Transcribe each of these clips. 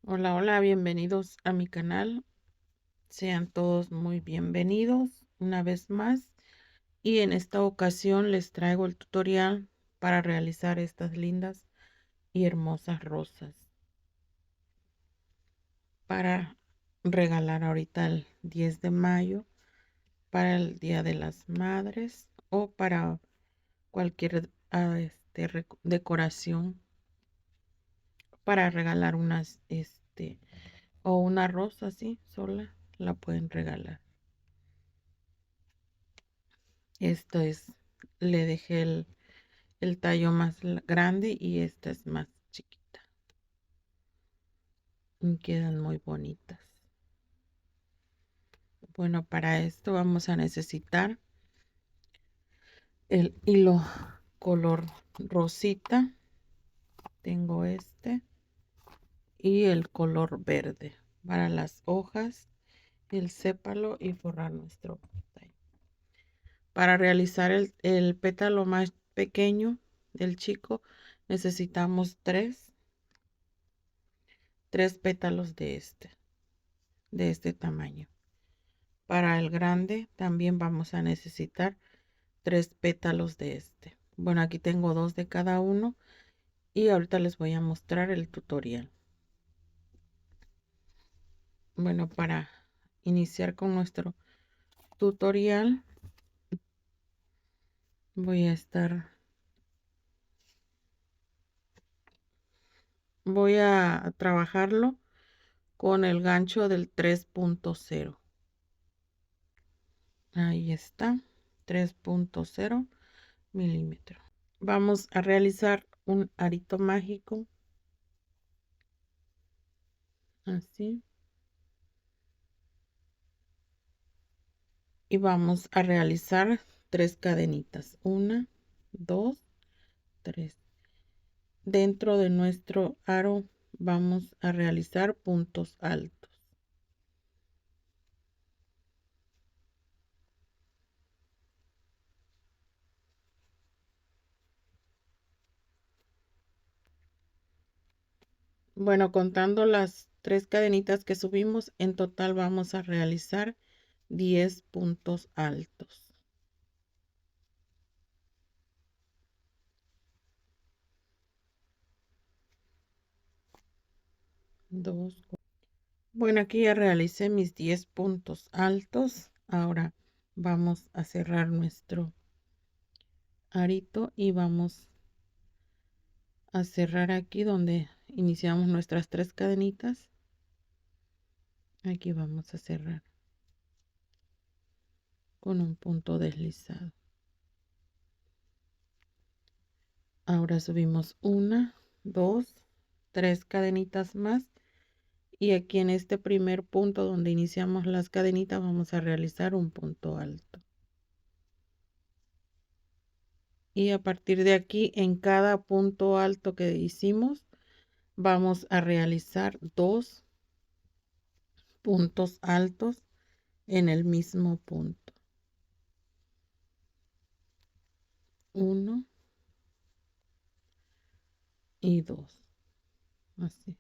Hola, hola, bienvenidos a mi canal. Sean todos muy bienvenidos una vez más. Y en esta ocasión les traigo el tutorial para realizar estas lindas y hermosas rosas para regalar ahorita el 10 de mayo, para el Día de las Madres o para cualquier decoración para regalar o una rosa así sola la pueden regalar. Esto es, le dejé el tallo más grande y esta es más chiquita. Y quedan muy bonitas. Bueno, para esto vamos a necesitar el hilo color rosita. Tengo este y el color verde para las hojas, el sépalo y forrar nuestro tallo. Para realizar el pétalo más pequeño del chico necesitamos tres pétalos de este tamaño. Para el grande también vamos a necesitar tres pétalos de este. Bueno, aquí tengo dos de cada uno y ahorita les voy a mostrar el tutorial. Bueno, para iniciar con nuestro tutorial voy a trabajarlo con el gancho del 3.0. Ahí está, 3.0 milímetros. Vamos a realizar un arito mágico, así. Y vamos a realizar tres cadenitas. 1, 2, 3. Dentro de nuestro aro vamos a realizar puntos altos. Bueno, contando las tres cadenitas que subimos, en total vamos a realizar 10 puntos altos. 2. Bueno, aquí ya realicé mis 10 puntos altos. Ahora vamos a cerrar nuestro arito y vamos a cerrar aquí donde iniciamos nuestras tres cadenitas. Aquí vamos a cerrar con un punto deslizado. Ahora subimos 1, 2, 3 cadenitas más y aquí en este primer punto donde iniciamos las cadenitas vamos a realizar un punto alto. Y a partir de aquí, en cada punto alto que hicimos, vamos a realizar 2 puntos altos en el mismo punto. 1 y 2. Así.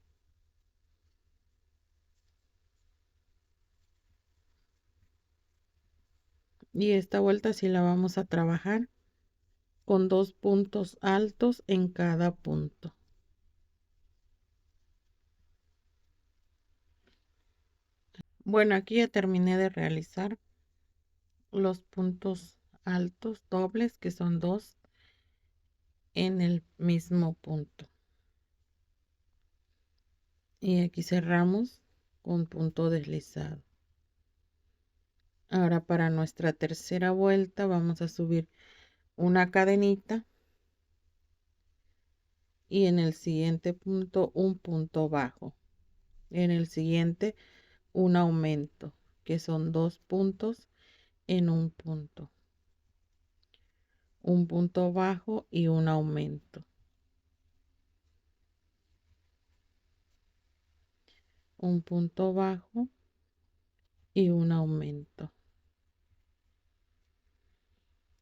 Y esta vuelta sí la vamos a trabajar con 2 puntos altos en cada punto. Bueno, aquí ya terminé de realizar los puntos altos dobles, que son 2 en el mismo punto. Y aquí cerramos con punto deslizado. Ahora para nuestra tercera vuelta vamos a subir una cadenita y en el siguiente punto un punto bajo. En el siguiente un aumento, que son 2 puntos en un punto. Un punto bajo y un aumento. Un punto bajo y un aumento.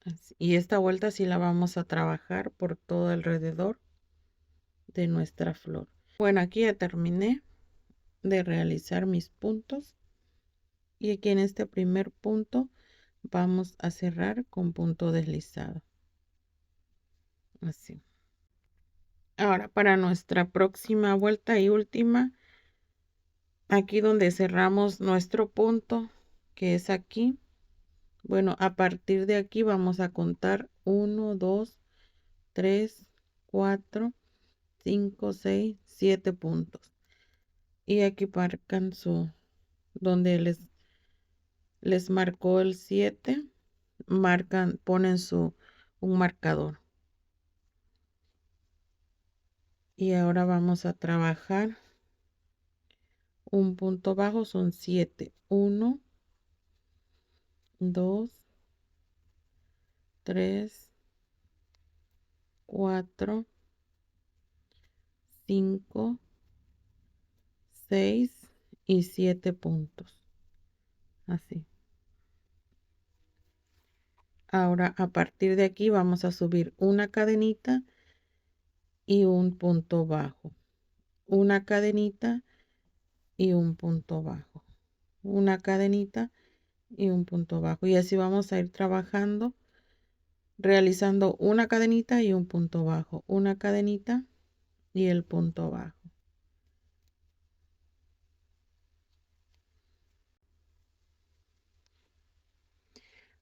Así. Y esta vuelta sí la vamos a trabajar por todo alrededor de nuestra flor. Bueno, aquí ya terminé de realizar mis puntos. Y aquí en este primer punto vamos a cerrar con punto deslizado. Así. Ahora para nuestra próxima vuelta y última, aquí donde cerramos nuestro punto, que es aquí. Bueno, a partir de aquí vamos a contar 1, 2, 3, 4, 5, 6, 7 puntos. Y aquí marcan donde les marcó el 7, ponen un marcador. Y ahora vamos a trabajar un punto bajo, son 7. 1, 2, 3, 4, 5, 6 y 7 puntos. Así. Ahora a partir de aquí vamos a subir una cadenita y un punto bajo. Una cadenita y un punto bajo. Una cadenita y un punto bajo. Y así vamos a ir trabajando, realizando una cadenita y un punto bajo. Una cadenita y el punto bajo.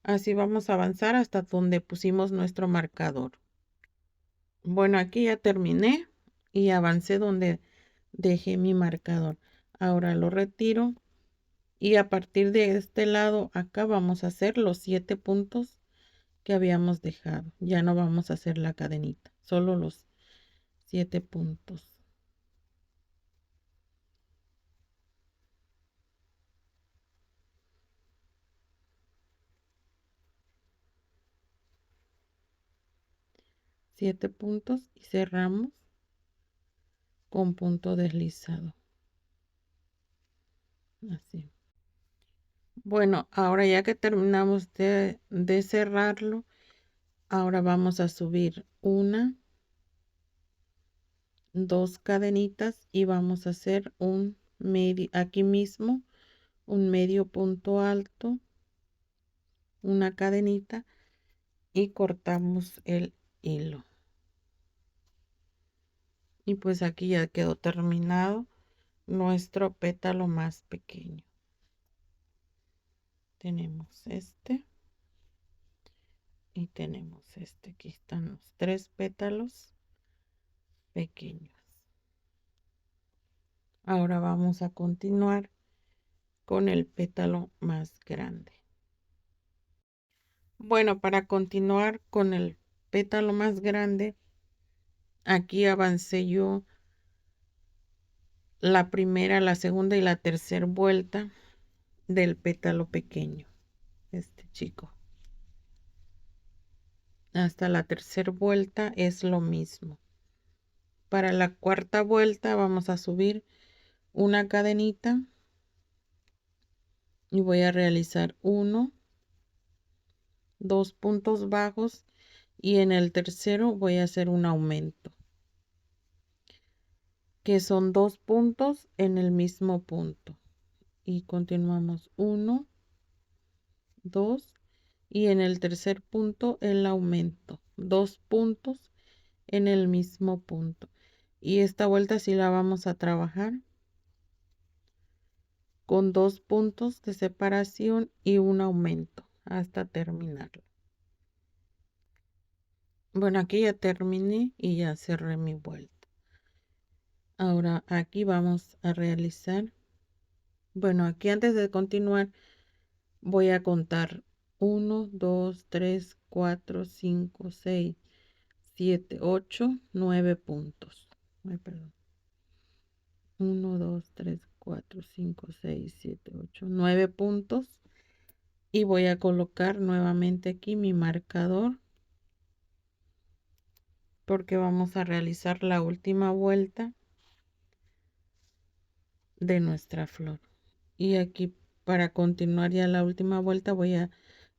Así vamos a avanzar hasta donde pusimos nuestro marcador. Bueno, aquí ya terminé y avancé donde dejé mi marcador. Ahora lo retiro y a partir de este lado acá vamos a hacer los 7 puntos que habíamos dejado. Ya no vamos a hacer la cadenita, solo los 7 puntos. Siete puntos y cerramos con punto deslizado. Así. Bueno, ahora ya que terminamos de cerrarlo, ahora vamos a subir una, dos cadenitas y vamos a hacer un medio, aquí mismo, un medio punto alto, una cadenita y cortamos el hilo. Y pues aquí ya quedó terminado nuestro pétalo más pequeño. Tenemos este y tenemos este. Aquí están los 3 pétalos pequeños. Ahora vamos a continuar con el pétalo más grande. Bueno, para continuar con el pétalo más grande, aquí avancé yo la primera, la segunda y la tercera vuelta del pétalo pequeño, este chico. Hasta la tercera vuelta es lo mismo. Para la cuarta vuelta vamos a subir una cadenita y voy a realizar 1, 2 puntos bajos y en el tercero voy a hacer un aumento, que son 2 puntos en el mismo punto. Y continuamos 1, 2 y en el tercer punto el aumento, 2 puntos en el mismo punto. Y esta vuelta sí la vamos a trabajar con 2 puntos de separación y un aumento hasta terminarlo. Bueno, aquí ya terminé y ya cerré mi vuelta. Ahora aquí vamos a realizar, bueno, aquí antes de continuar voy a contar 1, 2, 3, 4, 5, 6, 7, 8, 9 puntos. Ay, perdón. 1, 2, 3, 4, 5, 6, 7, 8, 9 puntos. Y voy a colocar nuevamente aquí mi marcador porque vamos a realizar la última vuelta de nuestra flor. Y aquí para continuar ya la última vuelta voy a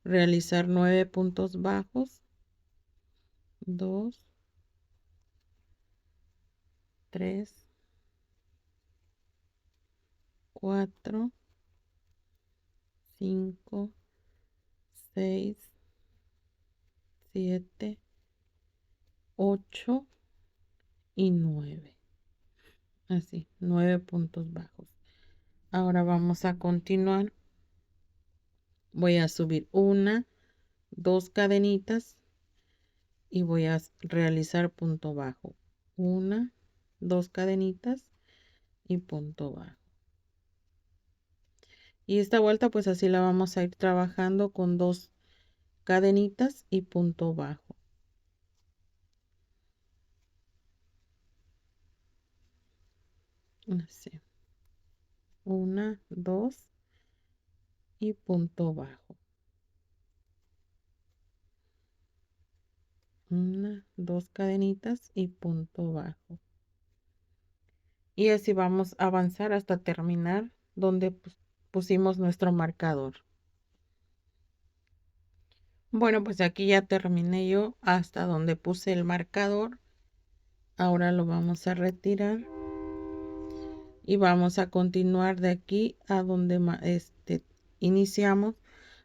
realizar 9 puntos bajos, 2, 3, 4, 5, 6, 7, 8 y 9. Así, 9 puntos bajos. Ahora vamos a continuar. Voy a subir una, 2 cadenitas y voy a realizar punto bajo. Una, 2 cadenitas y punto bajo. Y esta vuelta pues así la vamos a ir trabajando con 2 cadenitas y punto bajo. Así. Una, 2 y punto bajo. Una, 2 cadenitas y punto bajo. Y así vamos a avanzar hasta terminar donde pusimos nuestro marcador. Bueno, pues aquí ya terminé yo hasta donde puse el marcador. Ahora lo vamos a retirar y vamos a continuar de aquí a donde iniciamos.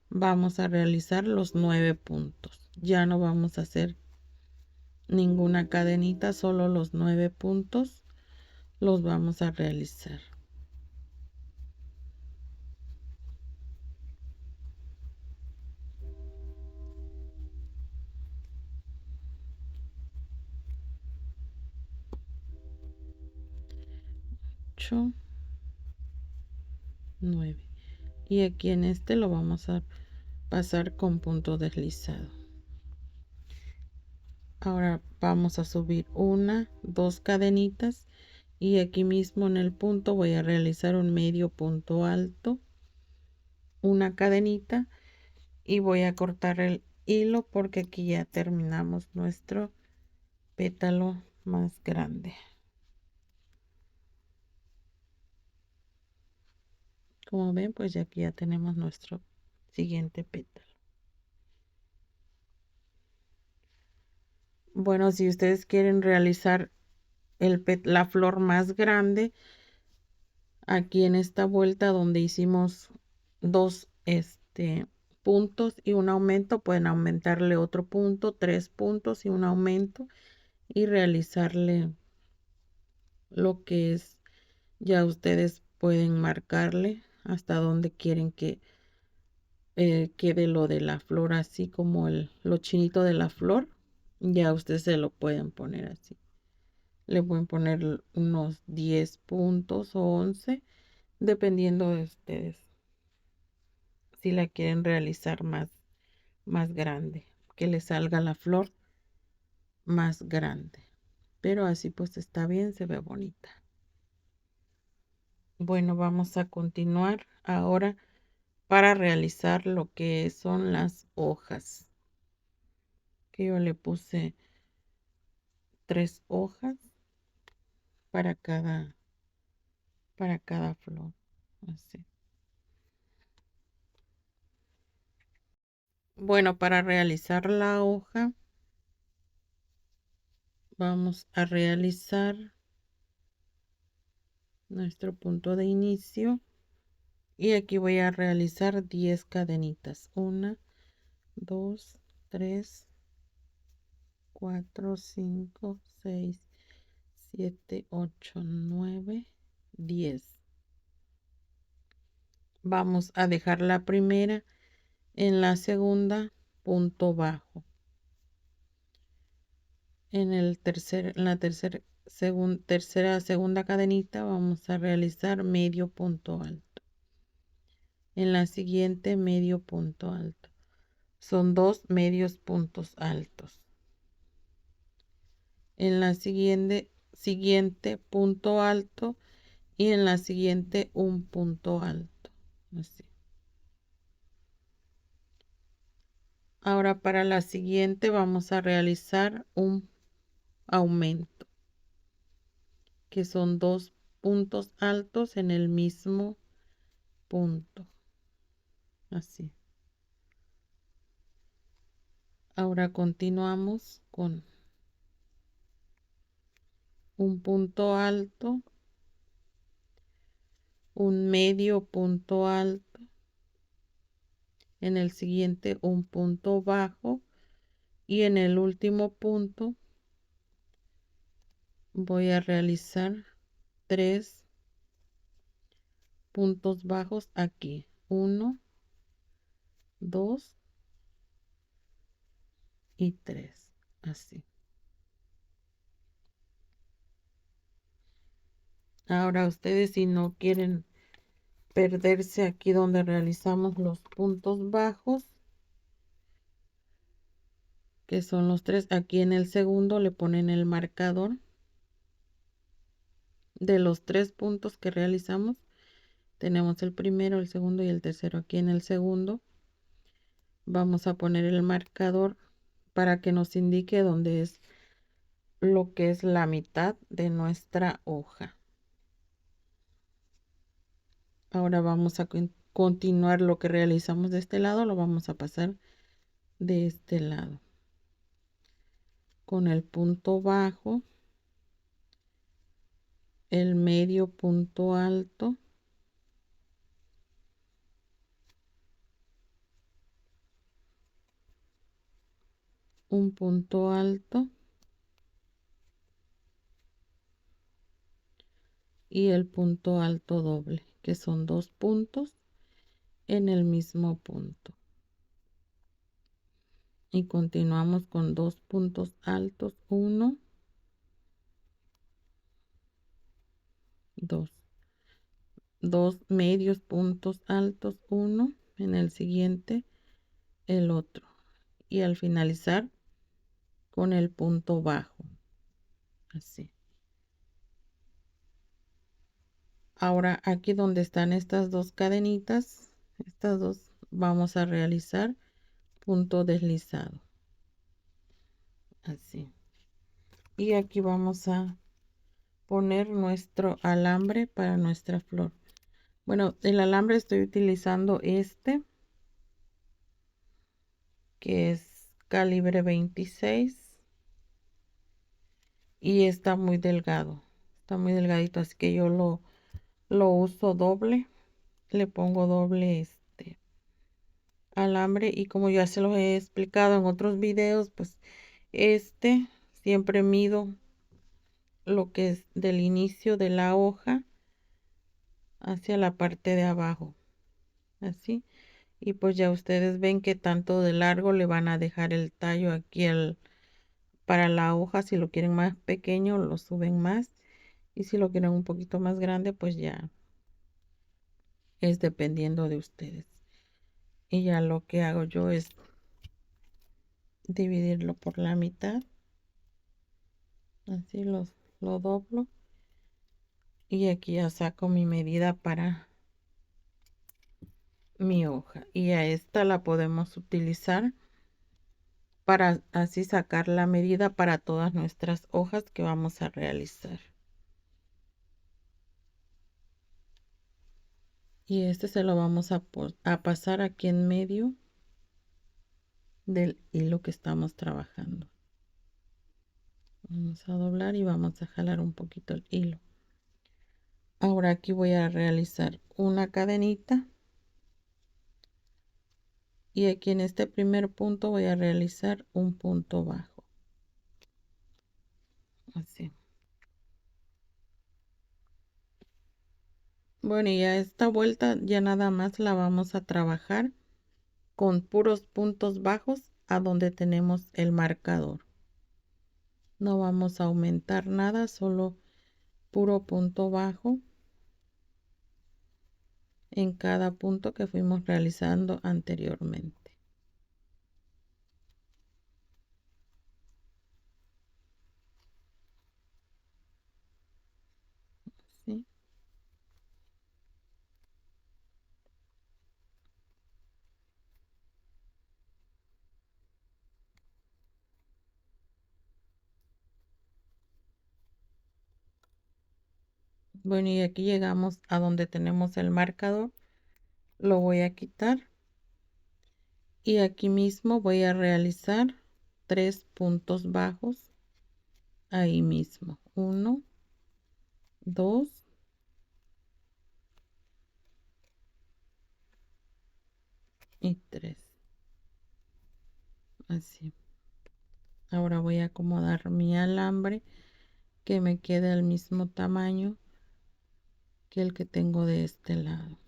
Vamos a realizar los 9 puntos. Ya no vamos a hacer ninguna cadenita, solo los 9 puntos los vamos a realizar. Ocho, 9. Y aquí en este lo vamos a pasar con punto deslizado. Ahora vamos a subir una, 2 cadenitas y aquí mismo en el punto voy a realizar un medio punto alto, una cadenita y voy a cortar el hilo porque aquí ya terminamos nuestro pétalo más grande. Como ven, pues ya aquí ya tenemos nuestro siguiente pétalo. Bueno, si ustedes quieren realizar la flor más grande, aquí en esta vuelta donde hicimos 2 puntos y un aumento, pueden aumentarle otro punto, 3 puntos y un aumento y realizarle lo que es, ya ustedes pueden marcarle hasta donde quieren que quede lo de la flor, así como lo chinito de la flor. Ya ustedes se lo pueden poner así. Le pueden poner unos 10 puntos o 11, dependiendo de ustedes. Si la quieren realizar más grande, que le salga la flor más grande. Pero así pues está bien, se ve bonita. Bueno, vamos a continuar ahora para realizar lo que son las hojas. Que yo le puse 3 hojas para cada flor. Así. Bueno, para realizar la hoja vamos a realizar nuestro punto de inicio y aquí voy a realizar 10 cadenitas. 1, 2, 3, 4, 5, 6, 7, 8, 9, 10. Vamos a dejar la primera, en la segunda punto bajo. En la segunda cadenita vamos a realizar medio punto alto. En la siguiente medio punto alto. Son 2 medios puntos altos. En la siguiente punto alto y en la siguiente un punto alto. Así. Ahora para la siguiente vamos a realizar un aumento, que son 2 puntos altos en el mismo punto. Así. Ahora continuamos con un punto alto, un medio punto alto, en el siguiente un punto bajo y en el último punto voy a realizar 3 puntos bajos aquí, 1, 2 y 3, así. Ahora ustedes, si no quieren perderse aquí donde realizamos los puntos bajos, que son los 3, aquí en el segundo le ponen el marcador de los 3 puntos que realizamos. Tenemos el primero, el segundo y el tercero. Aquí en el segundo vamos a poner el marcador para que nos indique dónde es lo que es la mitad de nuestra hoja. Ahora vamos a continuar lo que realizamos de este lado, lo vamos a pasar de este lado. Con el punto bajo, el medio punto alto, un punto alto y el punto alto doble, que son 2 puntos en el mismo punto. Y continuamos con 2 puntos altos, 1, 2, 2 medios puntos altos, 1, en el siguiente el otro, y al finalizar con el punto bajo, así. Ahora aquí donde están estas dos cadenitas, estas dos, vamos a realizar punto deslizado, así. Y aquí vamos a poner nuestro alambre para nuestra flor. Bueno, el alambre estoy utilizando este, que es calibre 26 y está muy delgado, está muy delgadito, así que yo lo uso doble, le pongo doble alambre, y como ya se los he explicado en otros videos, pues siempre mido lo que es del inicio de la hoja hacia la parte de abajo, así. Y pues ya ustedes ven que tanto de largo le van a dejar el tallo aquí para la hoja. Si lo quieren más pequeño, lo suben más, y si lo quieren un poquito más grande, pues ya es dependiendo de ustedes. Y ya lo que hago yo es dividirlo por la mitad, así lo doblo, y aquí ya saco mi medida para mi hoja, y a esta la podemos utilizar para así sacar la medida para todas nuestras hojas que vamos a realizar. Y este se lo vamos a pasar aquí en medio del hilo que estamos trabajando. Vamos a doblar y vamos a jalar un poquito el hilo. Ahora aquí voy a realizar una cadenita, y aquí en este primer punto voy a realizar un punto bajo, así. Bueno, y a esta vuelta ya nada más la vamos a trabajar con puros puntos bajos a donde tenemos el marcador. No vamos a aumentar nada, solo puro punto bajo en cada punto que fuimos realizando anteriormente. ¿Sí? Bueno, y aquí llegamos a donde tenemos el marcador. Lo voy a quitar, y aquí mismo voy a realizar 3 puntos bajos ahí mismo, 1, 2 y 3. Así. Ahora voy a acomodar mi alambre que me quede al mismo tamaño que el que tengo de este lado.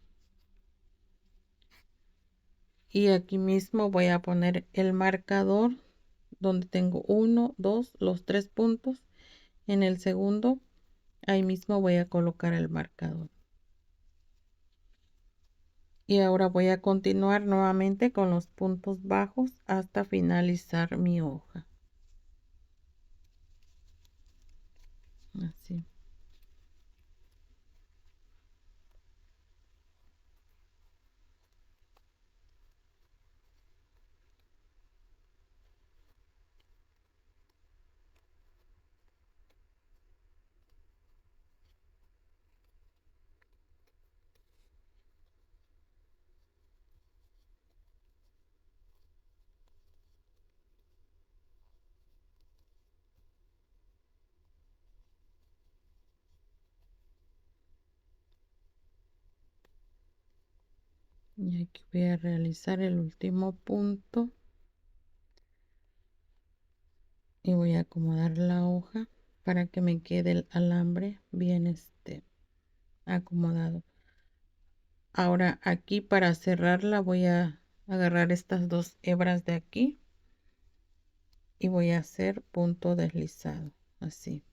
Y aquí mismo voy a poner el marcador donde tengo 1, 2, los 3 puntos. En el segundo, ahí mismo voy a colocar el marcador. Y ahora voy a continuar nuevamente con los puntos bajos hasta finalizar mi hoja. Así. Y aquí voy a realizar el último punto. Y voy a acomodar la hoja para que me quede el alambre bien acomodado. Ahora aquí para cerrarla voy a agarrar estas dos hebras de aquí y voy a hacer punto deslizado, así.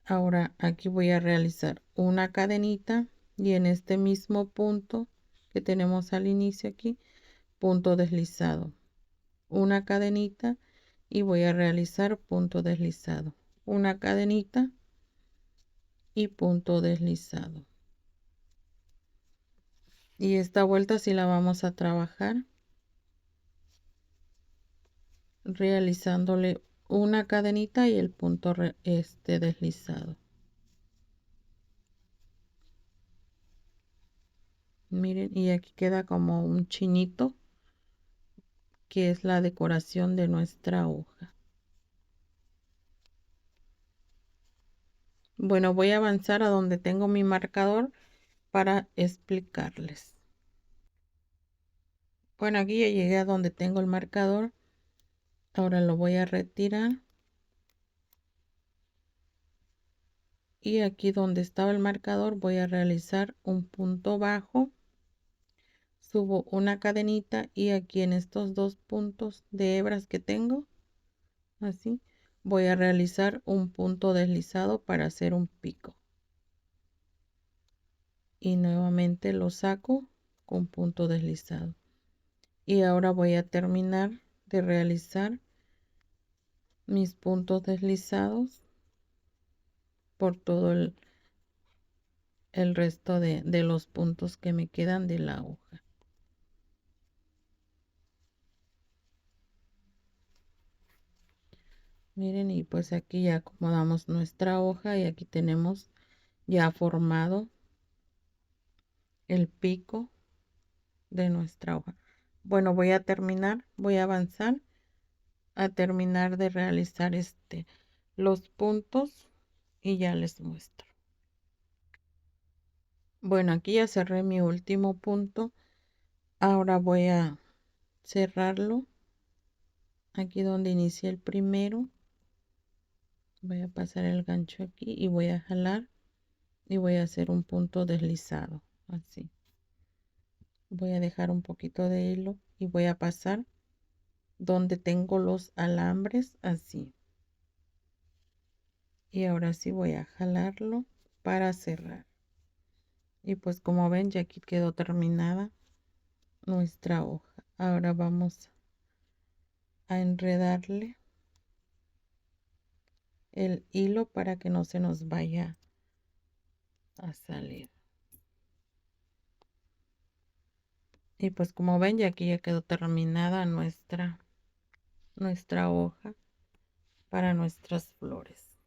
Ahora aquí voy a realizar una cadenita y en este mismo punto que tenemos al inicio aquí, punto deslizado, una cadenita y voy a realizar punto deslizado, una cadenita y punto deslizado. Y esta vuelta sí la vamos a trabajar realizándole una cadenita y el punto deslizado. Miren, y aquí queda como un chinito que es la decoración de nuestra hoja. Bueno, voy a avanzar a donde tengo mi marcador para explicarles. Bueno, aquí ya llegué a donde tengo el marcador. Ahora lo voy a retirar. Y aquí donde estaba el marcador voy a realizar un punto bajo. Subo una cadenita y aquí en estos dos puntos de hebras que tengo, así, voy a realizar un punto deslizado para hacer un pico. Y nuevamente lo saco con punto deslizado. Y ahora voy a terminar de realizar mis puntos deslizados por todo el resto de los puntos que me quedan de la hoja. Miren, y pues aquí ya acomodamos nuestra hoja y aquí tenemos ya formado el pico de nuestra hoja. Bueno, voy a terminar, voy a avanzar a terminar de realizar los puntos y ya les muestro. Bueno, aquí ya cerré mi último punto. Ahora voy a cerrarlo aquí donde inicié el primero. Voy a pasar el gancho aquí y voy a jalar y voy a hacer un punto deslizado, así. Voy a dejar un poquito de hilo y voy a pasar donde tengo los alambres, así. Y ahora sí voy a jalarlo para cerrar. Y pues como ven, ya aquí quedó terminada nuestra hoja. Ahora vamos a enredarle el hilo para que no se nos vaya a salir. Y pues como ven, ya aquí ya quedó terminada nuestra hoja para nuestras flores.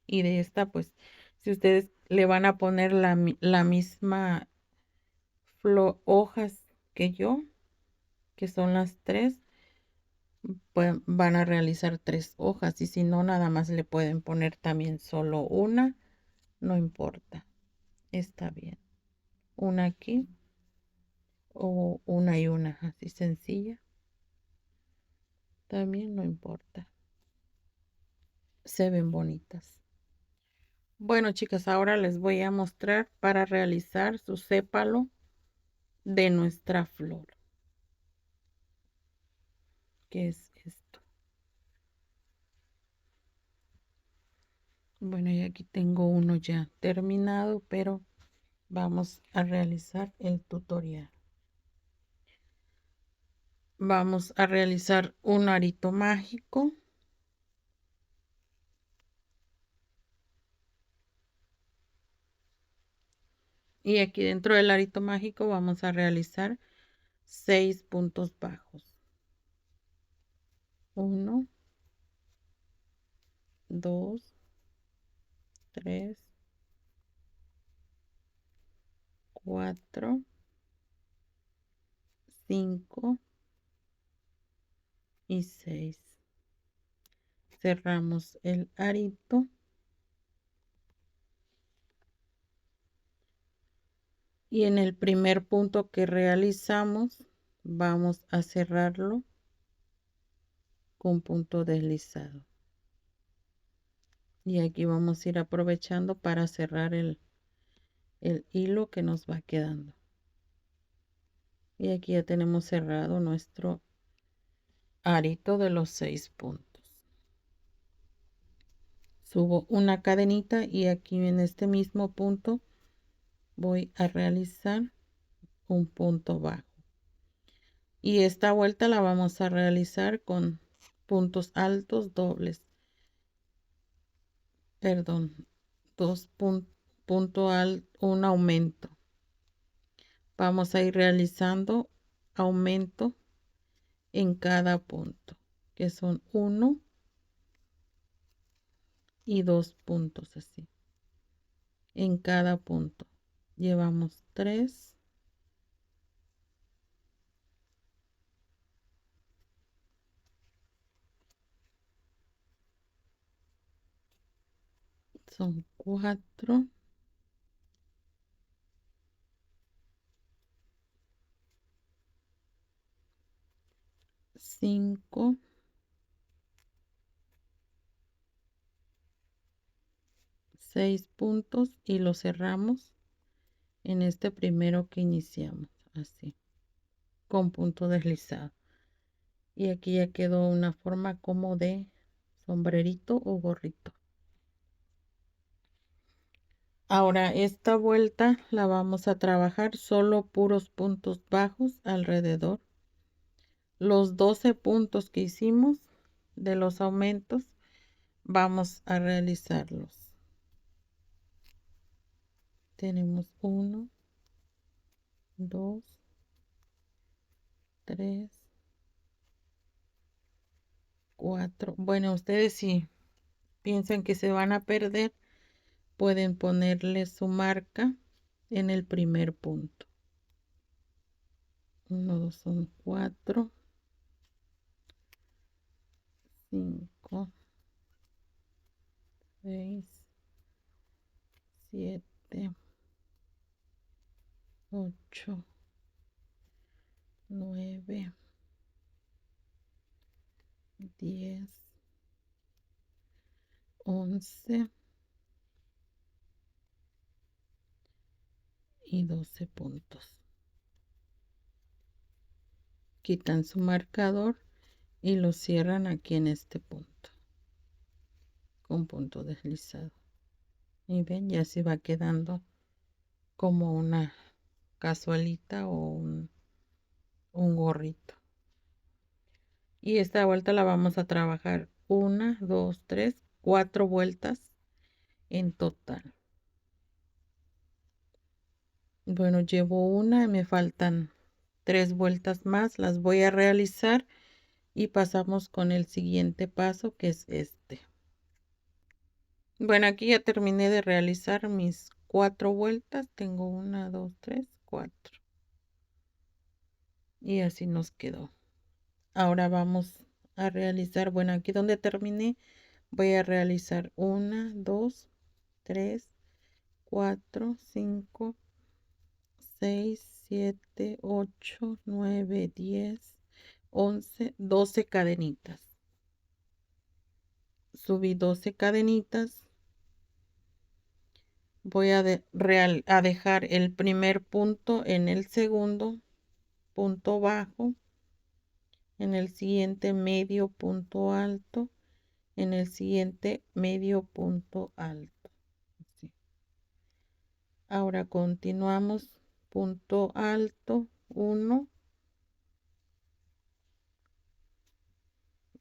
Y de esta, pues, si ustedes le van a poner la misma hojas que yo, que son las 3, pues van a realizar 3 hojas. Y si no, nada más le pueden poner también solo una, no importa, está bien. Una aquí o una y una, así sencilla. También no importa. Se ven bonitas. Bueno, chicas, ahora les voy a mostrar para realizar su sépalo de nuestra flor. ¿Qué es esto? Bueno, y aquí tengo uno ya terminado, pero vamos a realizar el tutorial. Vamos a realizar un arito mágico. Y aquí dentro del arito mágico vamos a realizar 6 puntos bajos. 1, 2, 3, 4, 5 y 6. Cerramos el arito. Y en el primer punto que realizamos, vamos a cerrarlo con punto deslizado. Y aquí vamos a ir aprovechando para cerrar el hilo que nos va quedando. Y aquí ya tenemos cerrado nuestro arito de los 6 puntos. Subo una cadenita y aquí en este mismo punto voy a realizar un punto bajo. Y esta vuelta la vamos a realizar con puntos altos dobles. Perdón, un aumento. Vamos a ir realizando aumento en cada punto, que son 1 y 2 puntos así. En cada punto llevamos 3, son 4, 5, 6 puntos y lo cerramos en este primero que iniciamos, así, con punto deslizado. Y aquí ya quedó una forma como de sombrerito o gorrito. Ahora esta vuelta la vamos a trabajar solo puros puntos bajos alrededor. Los 12 puntos que hicimos de los aumentos vamos a realizarlos. Tenemos 1, 2, 3, 4. Bueno, ustedes si piensan que se van a perder, pueden ponerle su marca en el primer punto. 1, 2, son 4, 5, 6, 7, 8, 9, 10, 11 y 12 puntos. Quitan su marcador y lo cierran aquí en este punto con punto deslizado. Y ven, ya se va quedando como una casualita o un gorrito. Y esta vuelta la vamos a trabajar 1, 2, 3, 4 vueltas en total. Bueno, llevo una, me faltan 3 vueltas más, las voy a realizar y pasamos con el siguiente paso, que es este. Bueno, aquí ya terminé de realizar mis 4 vueltas. Tengo 1, 2, 3, 4. Y así nos quedó. Ahora vamos a realizar, bueno, aquí donde terminé, voy a realizar 1, 2, 3, 4, 5, 6, 7, 8, 9, 10, 11, 12 cadenitas. Subí 12 cadenitas. Voy a dejar el primer punto en el segundo punto bajo, en el siguiente medio punto alto, en el siguiente medio punto alto. Así. Ahora continuamos, punto alto, 1,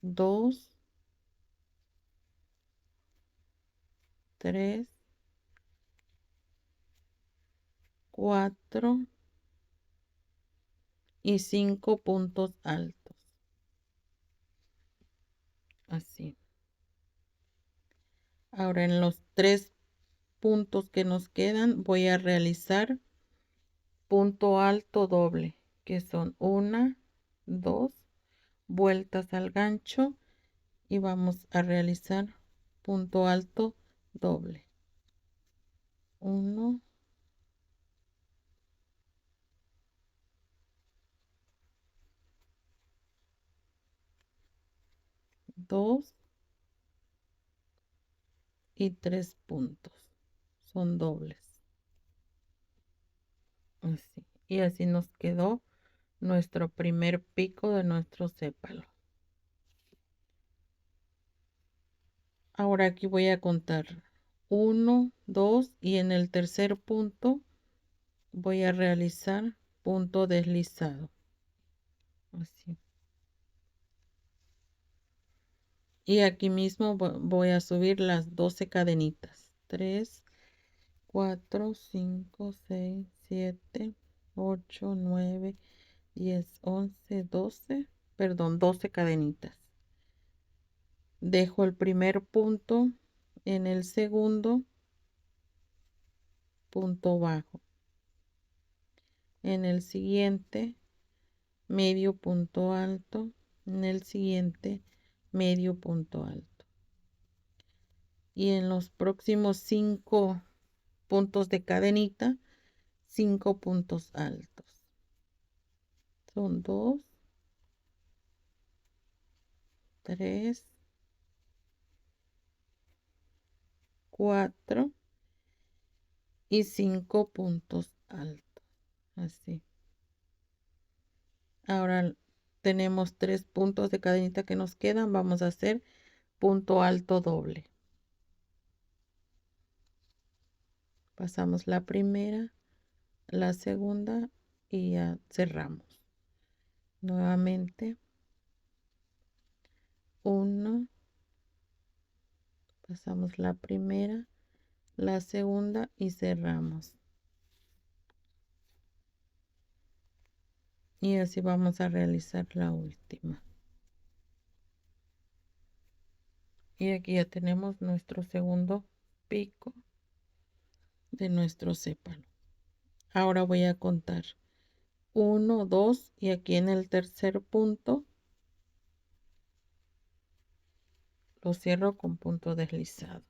2, 3, 4 y 5 puntos altos. Así. Ahora en los 3 puntos que nos quedan voy a realizar punto alto doble, que son 1, 2 vueltas al gancho y vamos a realizar punto alto doble. 1, 2 y 3 puntos. Son dobles. Así. Y así nos quedó nuestro primer pico de nuestro sépalo. Ahora aquí voy a contar 1, 2 y en el tercer punto voy a realizar punto deslizado. Así. Y aquí mismo voy a subir las 12 cadenitas. 3, 4, 5, 6, 7, 8, 9, 10, 11, 12. Perdón, 12 cadenitas. Dejo el primer punto en el segundo punto bajo. En el siguiente medio punto alto. En el siguiente medio punto alto. Y en los próximos 5 puntos de cadenita, 5 puntos altos. Son 2, 3, 4 y 5 puntos altos. Así. Ahora tenemos 3 puntos de cadenita que nos quedan. Vamos a hacer punto alto doble. Pasamos la primera, la segunda y ya cerramos. Nuevamente 1, pasamos la primera, la segunda y cerramos. Y así vamos a realizar la última. Y aquí ya tenemos nuestro segundo pico de nuestro sépalo. Ahora voy a contar 1, 2 y aquí en el tercer punto lo cierro con punto deslizado.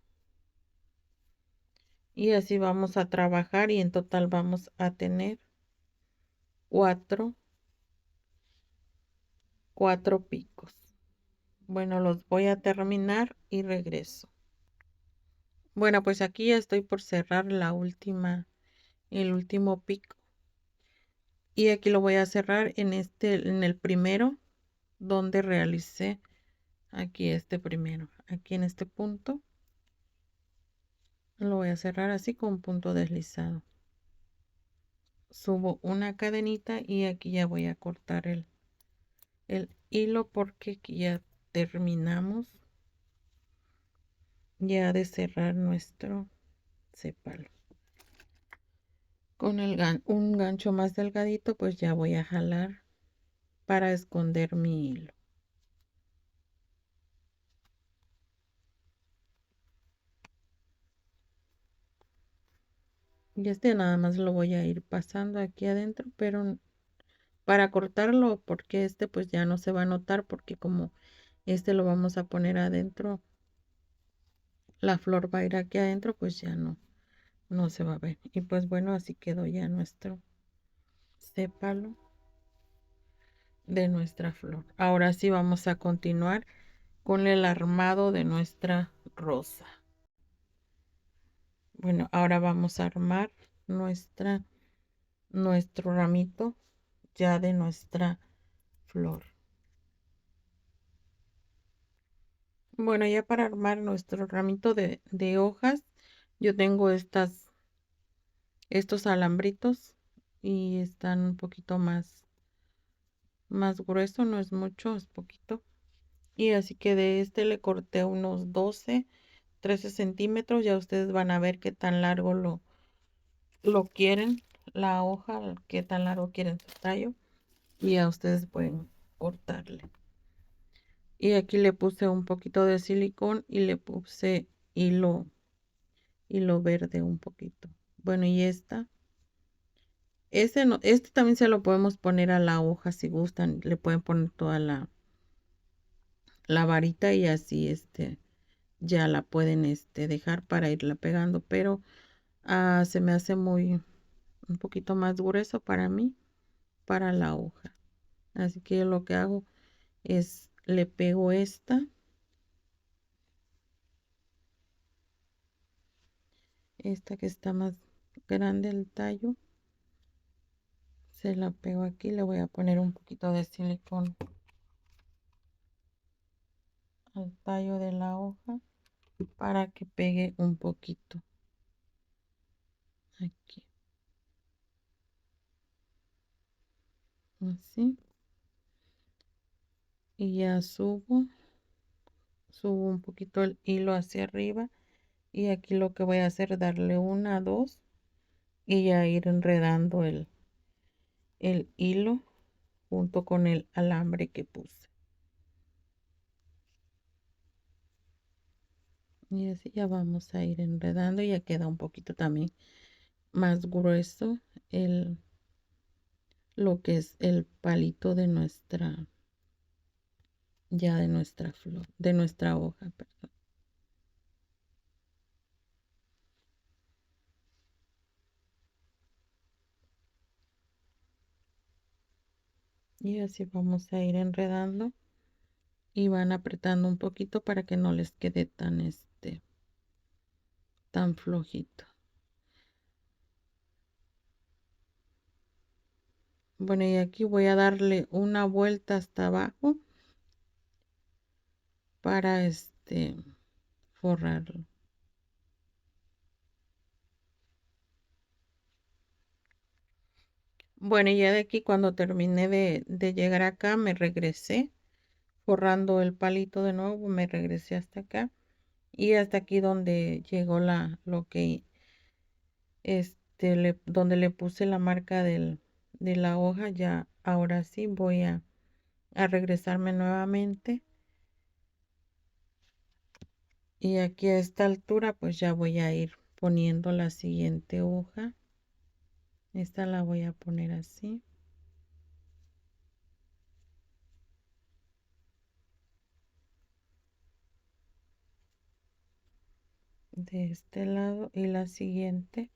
Y así vamos a trabajar y en total vamos a tener 4 picos. Bueno, los voy a terminar y regreso. Bueno, pues aquí ya estoy por cerrar el último pico. Y aquí lo voy a cerrar en el primero donde realicé aquí este primero. Aquí en este punto lo voy a cerrar así con punto deslizado. Subo una cadenita y aquí ya voy a cortar el hilo porque aquí ya terminamos ya de cerrar nuestro sépalo. Con un gancho más delgadito pues ya voy a jalar para esconder mi hilo. Y este nada más lo voy a ir pasando aquí adentro, pero para cortarlo porque este pues ya no se va a notar porque como este lo vamos a poner adentro, la flor va a ir aquí adentro, pues ya no se va a ver. Y pues bueno, así quedó ya nuestro sépalo de nuestra flor. Ahora sí vamos a continuar con el armado de nuestra rosa. Bueno, ahora vamos a armar nuestro ramito ya de nuestra flor. Bueno, ya para armar nuestro ramito de hojas, yo tengo estos alambritos y están un poquito más grueso, no es mucho, es poquito. Y así que de este le corté unos 13 centímetros. Ya ustedes van a ver qué tan largo lo quieren, la hoja, qué tan largo quieren su tallo. Y ya ustedes pueden cortarle. Y aquí le puse un poquito de silicón y le puse hilo verde un poquito. Bueno, y este también se lo podemos poner a la hoja si gustan. Le pueden poner toda la varita y así ya la pueden dejar para irla pegando. Pero se me hace un poquito más grueso para mí, para la hoja. Así que lo que hago es le pego esta que está más grande el tallo, se la pego aquí. Le voy a poner un poquito de silicón al tallo de la hoja para que pegue un poquito aquí, así. Y ya subo un poquito el hilo hacia arriba. Y aquí lo que voy a hacer es darle una, dos y ya ir enredando el hilo junto con el alambre que puse. Y así ya vamos a ir enredando. Ya queda un poquito también más grueso lo que es el palito de nuestra flor, de nuestra hoja, perdón. Y así vamos a ir enredando y van apretando un poquito para que no les quede tan flojito. Bueno, y aquí voy a darle una vuelta hasta abajo para forrarlo. Bueno, y ya de aquí cuando terminé de llegar acá, me regresé forrando el palito de nuevo, me regresé hasta acá y hasta aquí donde llegó lo que donde le puse la marca de la hoja. Ya ahora sí voy a regresarme nuevamente y aquí a esta altura pues ya voy a ir poniendo la siguiente hoja. Esta la voy a poner así. De este lado y la siguiente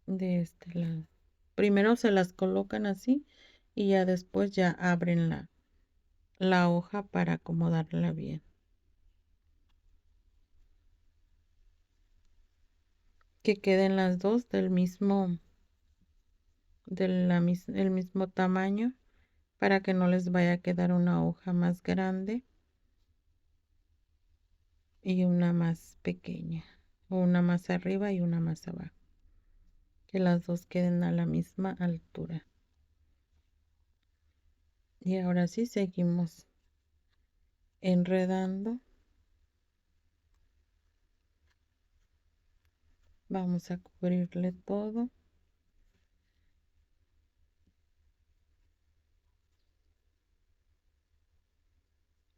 de este lado. Primero se las colocan así y ya después ya abren la hoja para acomodarla bien. Que queden las dos del mismo el mismo tamaño para que no les vaya a quedar una hoja más grande y una más pequeña, o una más arriba y una más abajo, que las dos queden a la misma altura. Y ahora sí seguimos enredando. Vamos a cubrirle todo.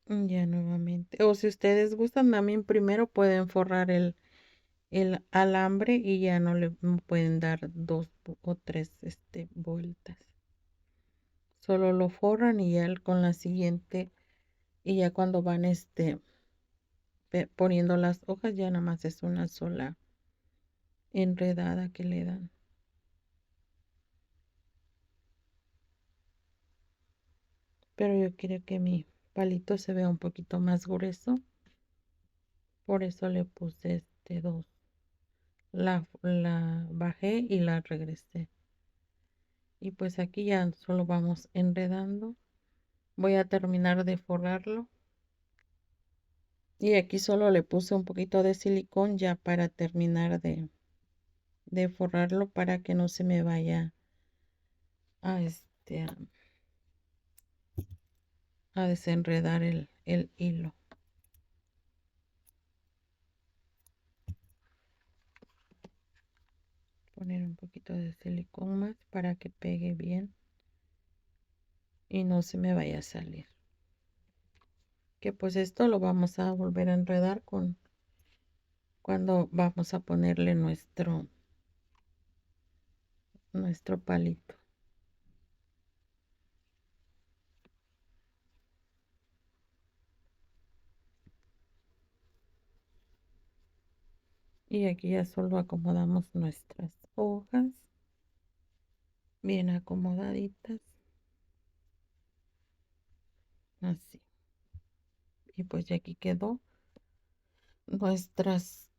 Ya nuevamente, o si ustedes gustan también primero pueden forrar el alambre y ya no pueden dar dos o tres vueltas. Solo lo forran y ya con la siguiente, y ya cuando van poniendo las hojas ya nada más es una sola enredada que le dan. pero yo quiero que mi palito se vea un poquito más grueso, por eso le puse dos. La bajé y la regresé. Y pues aquí ya solo vamos enredando. Voy a terminar de forrarlo. Y aquí solo le puse un poquito de silicón ya para terminar de forrarlo para que no se me vaya a a desenredar el hilo. Poner un poquito de silicón más para que pegue bien y no se me vaya a salir. Que pues esto lo vamos a volver a enredar cuando vamos a ponerle nuestro palito. Y aquí ya solo acomodamos nuestras hojas bien acomodaditas, así. Y pues ya aquí quedó nuestras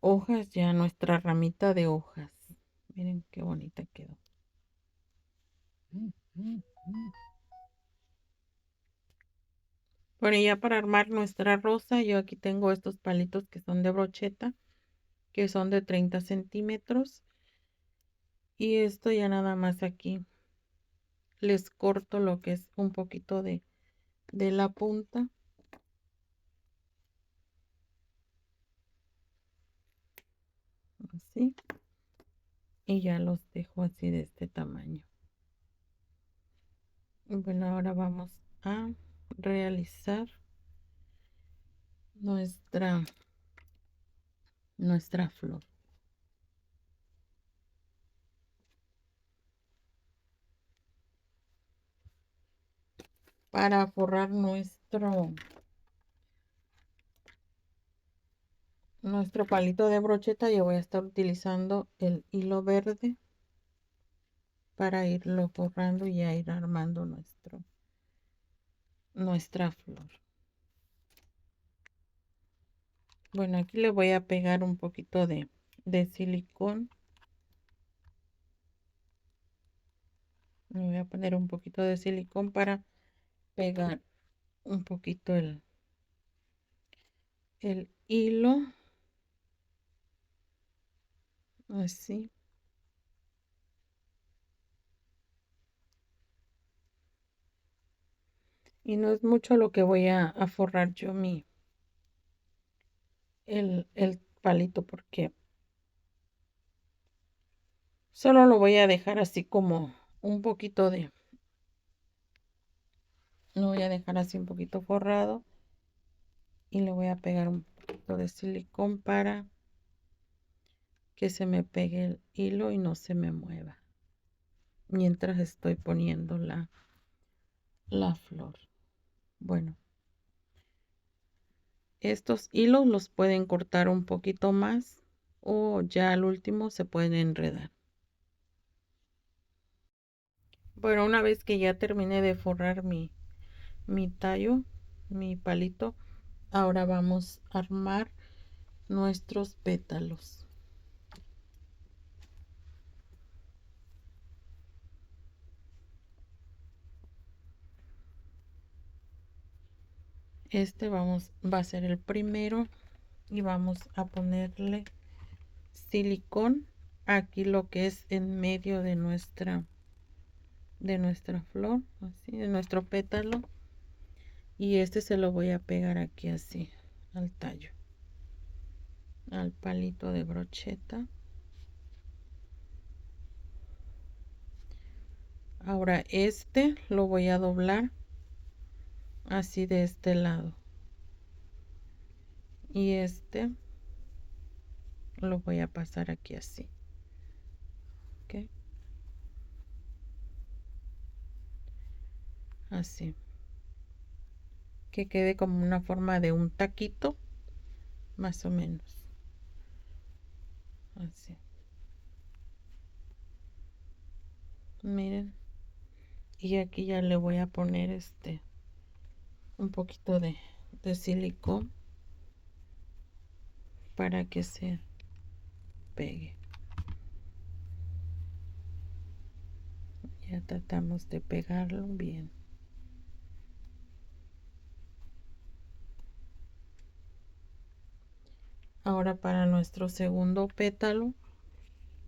hojas, ya nuestra ramita de hojas. Miren qué bonita quedó. Bueno, y ya para armar nuestra rosa, yo aquí tengo estos palitos que son de brocheta, que son de 30 centímetros. Y esto ya nada más aquí les corto lo que es un poquito de la punta. Así. Y ya los dejo así de este tamaño. Bueno, ahora vamos a realizar nuestra flor. Para forrar nuestro palito de brocheta, yo voy a estar utilizando el hilo verde para irlo forrando y a ir armando nuestra flor. Bueno, aquí le voy a pegar un poquito de silicón. Me voy a poner un poquito de silicón para pegar un poquito el hilo. Así. Y no es mucho lo que voy a forrar yo el palito, porque solo lo voy a dejar así como un poquito lo voy a dejar así un poquito forrado y le voy a pegar un poquito de silicón para que se me pegue el hilo y no se me mueva mientras estoy poniendo la flor. Bueno, estos hilos los pueden cortar un poquito más o ya al último se pueden enredar. Bueno, una vez que ya terminé de forrar mi tallo, mi palito, ahora vamos a armar nuestros pétalos. Va a ser el primero y vamos a ponerle silicón aquí lo que es en medio de nuestra flor, así, de nuestro pétalo, y se lo voy a pegar aquí así al tallo, al palito de brocheta. Ahora lo voy a doblar así de este lado y lo voy a pasar aquí así. ¿Ok? Así, que quede como una forma de un taquito, más o menos así. Miren, Y aquí ya le voy a poner un poquito de silicón para que se pegue. Ya tratamos de pegarlo bien. Ahora para nuestro segundo pétalo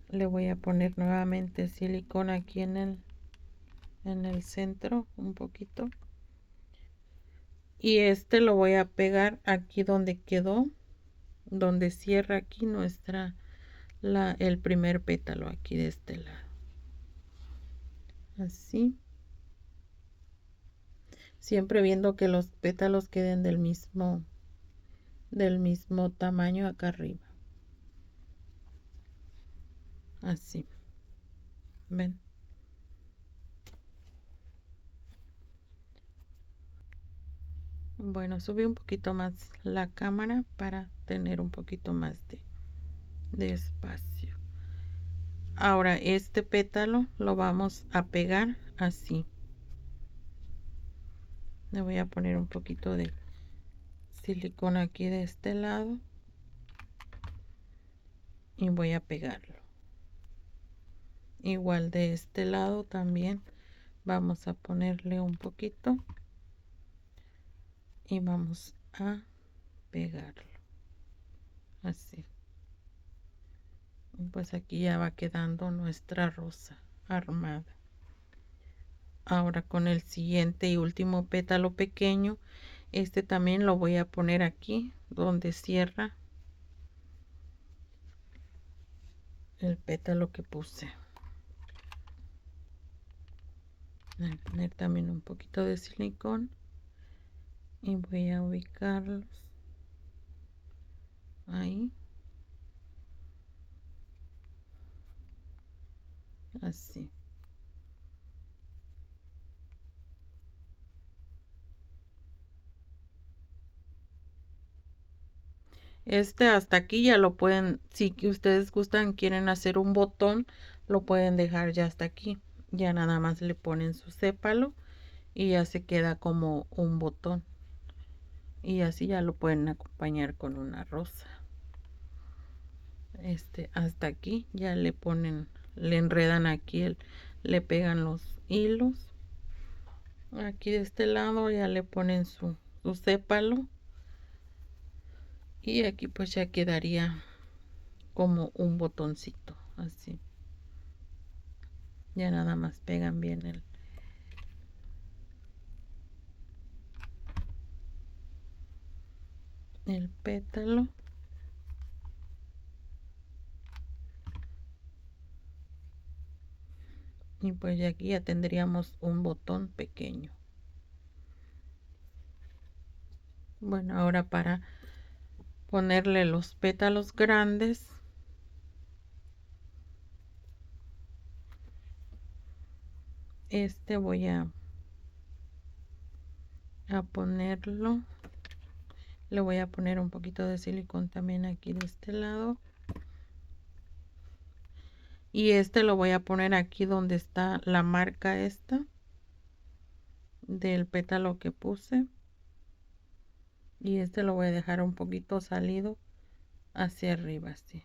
le voy a poner nuevamente silicón aquí en el centro un poquito. Y lo voy a pegar aquí donde quedó, donde cierra aquí el primer pétalo aquí de este lado. Así. Siempre viendo que los pétalos queden del mismo tamaño acá arriba. Así. ¿Ven? Bueno, subí un poquito más la cámara para tener un poquito más de espacio. Ahora este pétalo lo vamos a pegar así. Le voy a poner un poquito de silicón aquí de este lado y voy a pegarlo. Igual de este lado también vamos a ponerle un poquito y vamos a pegarlo así. Pues aquí ya va quedando nuestra rosa armada. Ahora con el siguiente y último pétalo pequeño, también lo voy a poner aquí donde cierra el pétalo que puse. Voy a poner también un poquito de silicón y voy a ubicarlos ahí, así. Hasta aquí ya lo pueden, si ustedes gustan, quieren hacer un botón, lo pueden dejar ya hasta aquí. Ya nada más le ponen su sépalo y ya se queda como un botón. Y así ya lo pueden acompañar con una rosa. Hasta aquí ya le ponen, le enredan aquí, le pegan los hilos. Aquí de este lado ya le ponen su sépalo. Y aquí pues ya quedaría como un botoncito, así. Ya nada más pegan bien el pétalo. Y pues aquí ya tendríamos un botón pequeño. Bueno, ahora para ponerle los pétalos grandes, voy a ponerlo, le voy a poner un poquito de silicón también aquí de este lado. Y lo voy a poner aquí donde está la marca del pétalo que puse. Y lo voy a dejar un poquito salido hacia arriba, así.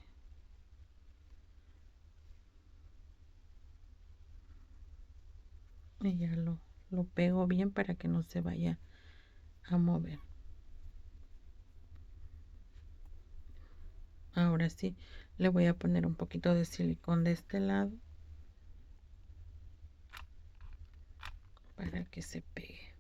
Y ya lo pego bien para que no se vaya a mover. Ahora sí, le voy a poner un poquito de silicón de este lado para que se pegue.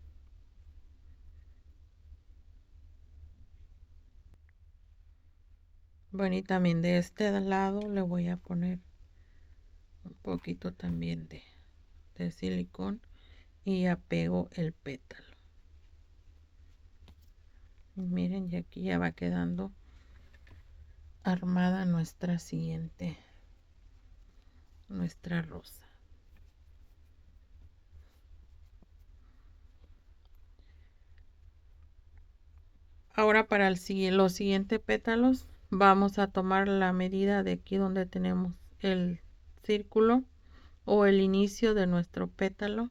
Bueno, y también de este lado le voy a poner un poquito también de silicón y apego el pétalo. Y miren, y aquí ya va quedando armada nuestra rosa. Ahora para los siguientes pétalos vamos a tomar la medida de aquí donde tenemos el círculo o el inicio de nuestro pétalo.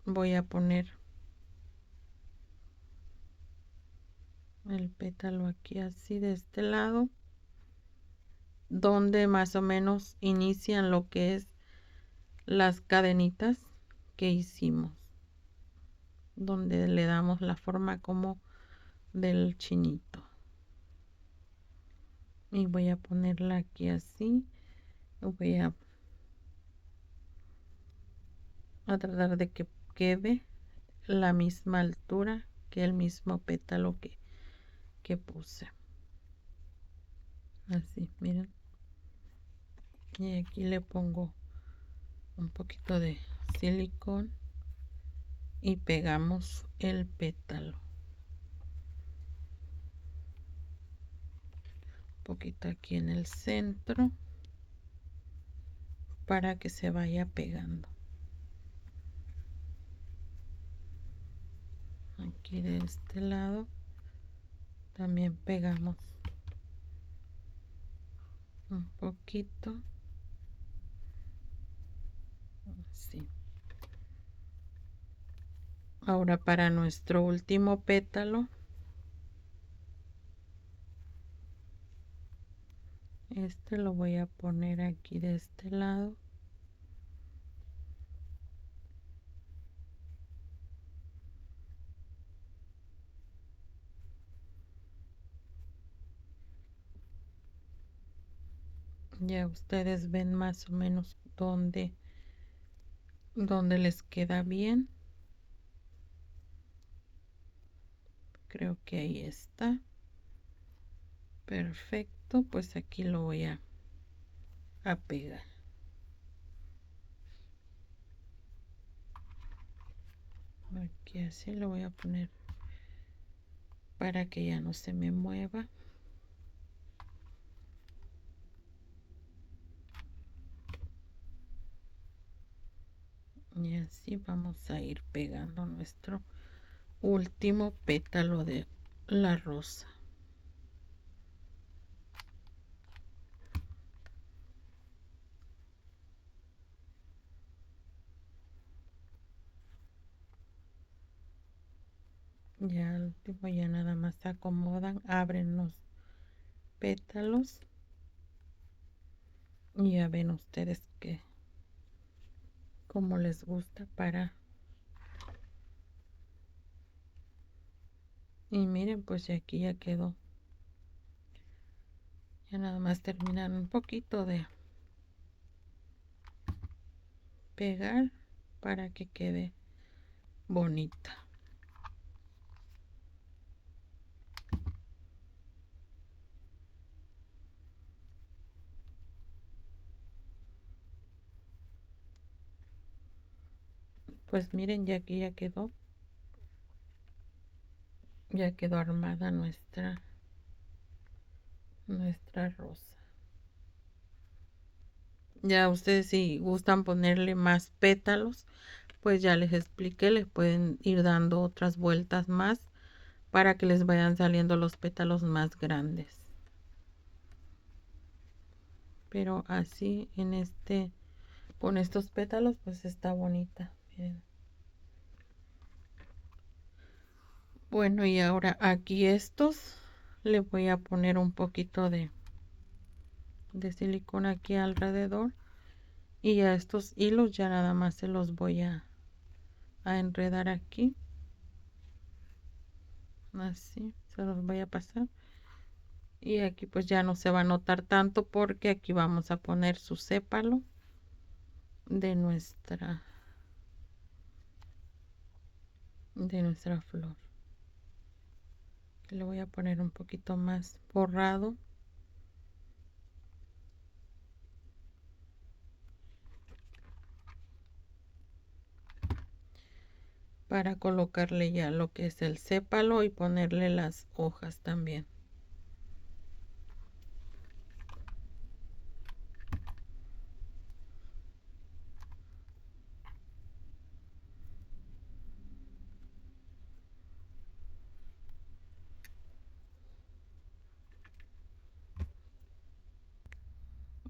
voy a poner el pétalo aquí así de este lado, donde más o menos inician lo que es las cadenitas que hicimos, donde le damos la forma como del chinito. Y voy a ponerla aquí así. Voy a tratar de que quede la misma altura que el mismo pétalo que puse. Así, miren. Y aquí le pongo un poquito de silicón y pegamos el pétalo. Un poquito aquí en el centro para que se vaya pegando. Aquí de este lado también pegamos un poquito así. Ahora para nuestro último pétalo, este lo voy a poner aquí de este lado. Ya ustedes ven más o menos dónde les queda bien. Creo que ahí está. Perfecto, pues aquí lo voy a pegar. Aquí así lo voy a poner para que ya no se me mueva. Y así vamos a ir pegando nuestro último pétalo de la rosa. Ya al último ya nada más se acomodan, abren los pétalos y ya ven ustedes que como les gusta para. Y miren, pues ya aquí ya quedó. Ya nada más terminan un poquito de pegar para que quede bonita. Pues miren, ya aquí ya quedó armada nuestra rosa. Ya ustedes si gustan ponerle más pétalos, pues ya les expliqué, les pueden ir dando otras vueltas más para que les vayan saliendo los pétalos más grandes. Pero así con estos pétalos pues está bonita. Miren. Bueno, y ahora aquí estos le voy a poner un poquito de silicona aquí alrededor, y a estos hilos ya nada más se los voy a enredar aquí, así se los voy a pasar, y aquí pues ya no se va a notar tanto porque aquí vamos a poner su sépalo de nuestra flor. Le voy a poner un poquito más borrado para colocarle ya lo que es el sépalo y ponerle las hojas también.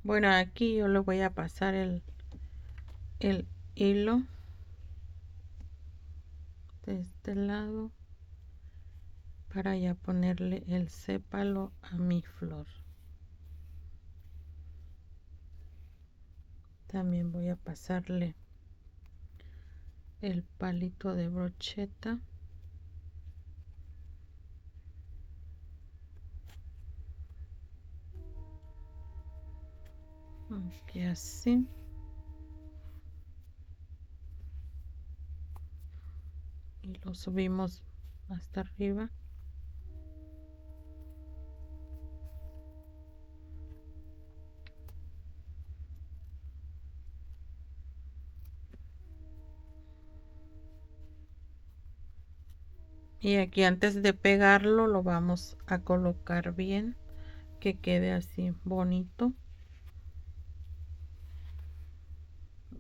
Bueno, aquí yo le voy a pasar el hilo de este lado para ya ponerle el sépalo a mi flor. También voy a pasarle el palito de brocheta. Aquí así. Y lo subimos hasta arriba. Y aquí antes de pegarlo lo vamos a colocar bien, que quede así bonito.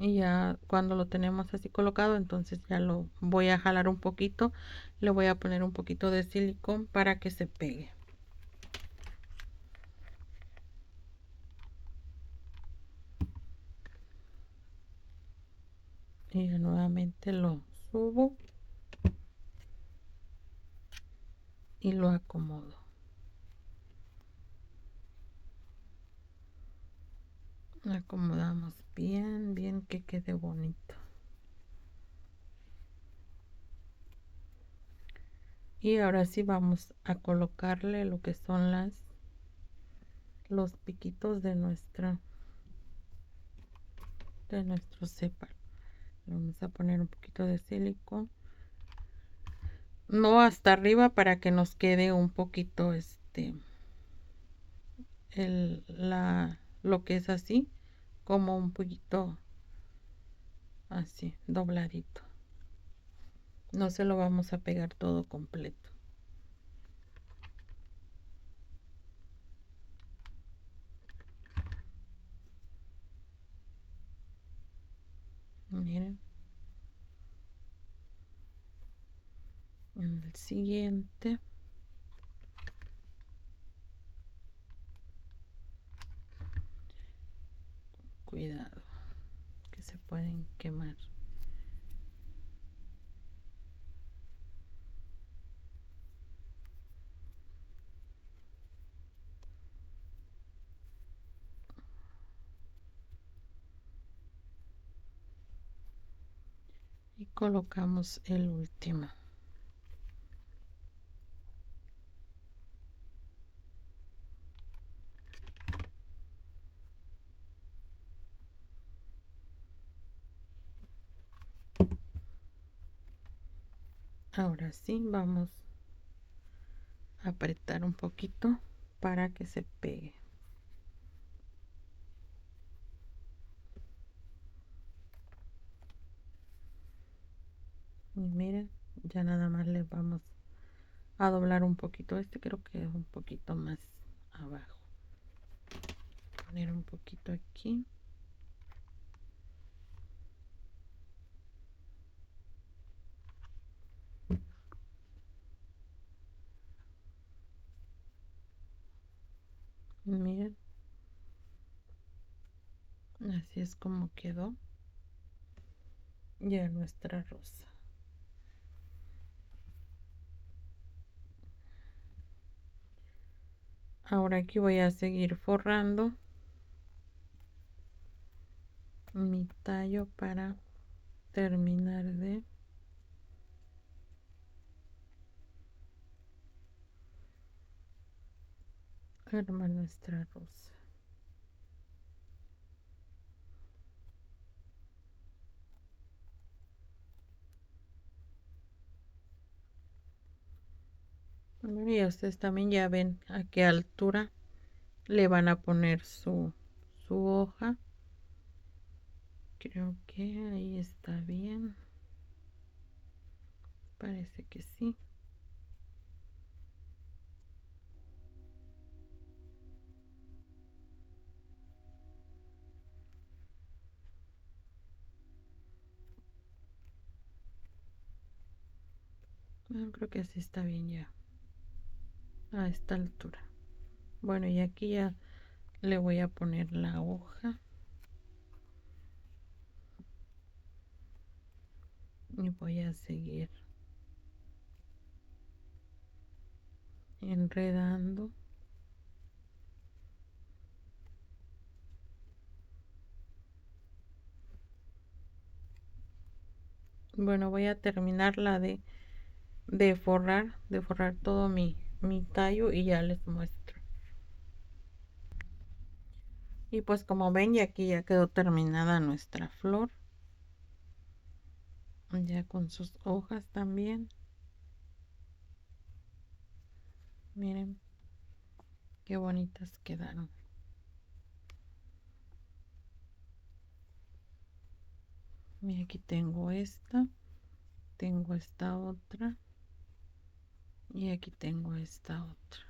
Y ya cuando lo tenemos así colocado, entonces ya lo voy a jalar un poquito, le voy a poner un poquito de silicón para que se pegue. Y ya nuevamente lo subo y lo acomodo. Acomodamos bien, bien, que quede bonito. Y ahora sí vamos a colocarle lo que son los piquitos de nuestro sépalo. Le vamos a poner un poquito de silicón, no hasta arriba, para que nos quede un poquito lo que es así, como un poquito así dobladito. No se lo vamos a pegar todo completo. Miren, en el siguiente cuidado, que se pueden quemar. Y colocamos el último. Ahora sí vamos a apretar un poquito para que se pegue. Y miren, ya nada más le vamos a doblar un poquito. Creo que es un poquito más abajo. Poner un poquito aquí. Miren, así es como quedó ya nuestra rosa. Ahora aquí voy a seguir forrando mi tallo para terminar de armar nuestra rosa. Bueno, y ustedes también ya ven a qué altura le van a poner su hoja. Creo que ahí está bien. Parece que sí. Bueno, creo que así está bien ya a esta altura. Bueno, y aquí ya le voy a poner la hoja y voy a seguir enredando. Bueno, voy a terminar la de forrar todo mi tallo y ya les muestro. Y pues como ven, ya aquí ya quedó terminada nuestra flor, ya con sus hojas también. Miren qué bonitas quedaron. Y aquí tengo esta otra y aquí tengo esta otra.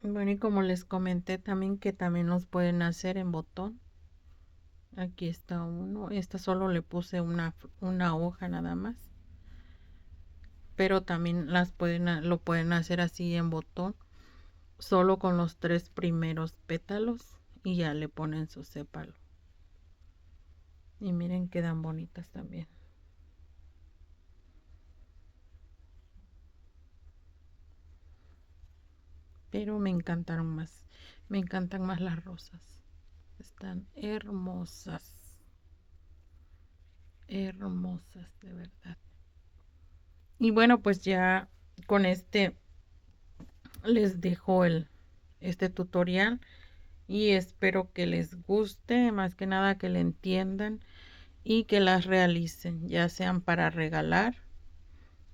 Bueno, y como les comenté también que también los pueden hacer en botón. Aquí está uno. Esta solo le puse una hoja nada más. Pero también lo pueden hacer así en botón. Solo con los 3 primeros pétalos. Y ya le ponen su sépalo. Y miren, quedan bonitas también. Pero me encantaron más. Me encantan más las rosas. Están hermosas. Hermosas, de verdad. Y bueno, pues ya con este les dejo este tutorial. Y espero que les guste, más que nada que le entiendan y que las realicen, ya sean para regalar,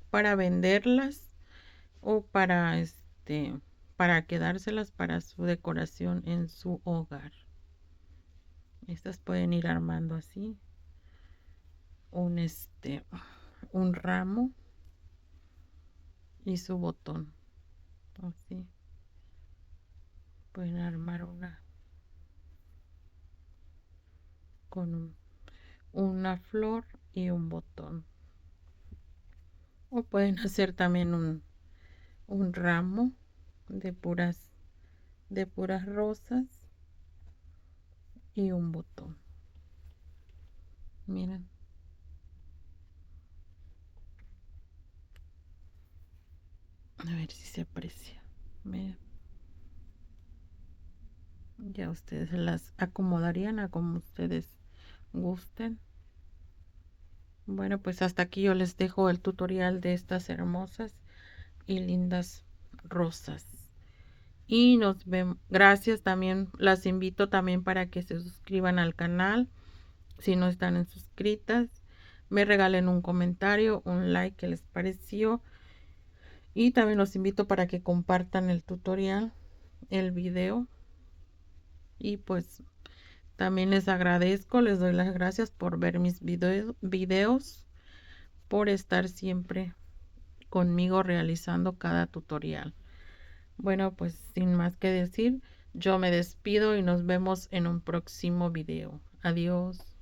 para venderlas o para quedárselas para su decoración en su hogar. Estas pueden ir armando así un ramo y su botón. Así pueden armar una con una flor y un botón. O pueden hacer también un ramo de puras rosas y un botón. Miren, a ver si se aprecia. Miren, ya ustedes las acomodarían a como ustedes gusten. Bueno, pues hasta aquí yo les dejo el tutorial de estas hermosas y lindas rosas. Y nos vemos. Gracias también. Las invito también para que se suscriban al canal. Si no están suscritas, me regalen un comentario, un like que les pareció. Y también los invito para que compartan el tutorial, el video. Y pues también les agradezco, les doy las gracias por ver mis videos, por estar siempre conmigo realizando cada tutorial. Bueno, pues sin más que decir, yo me despido y nos vemos en un próximo video. Adiós.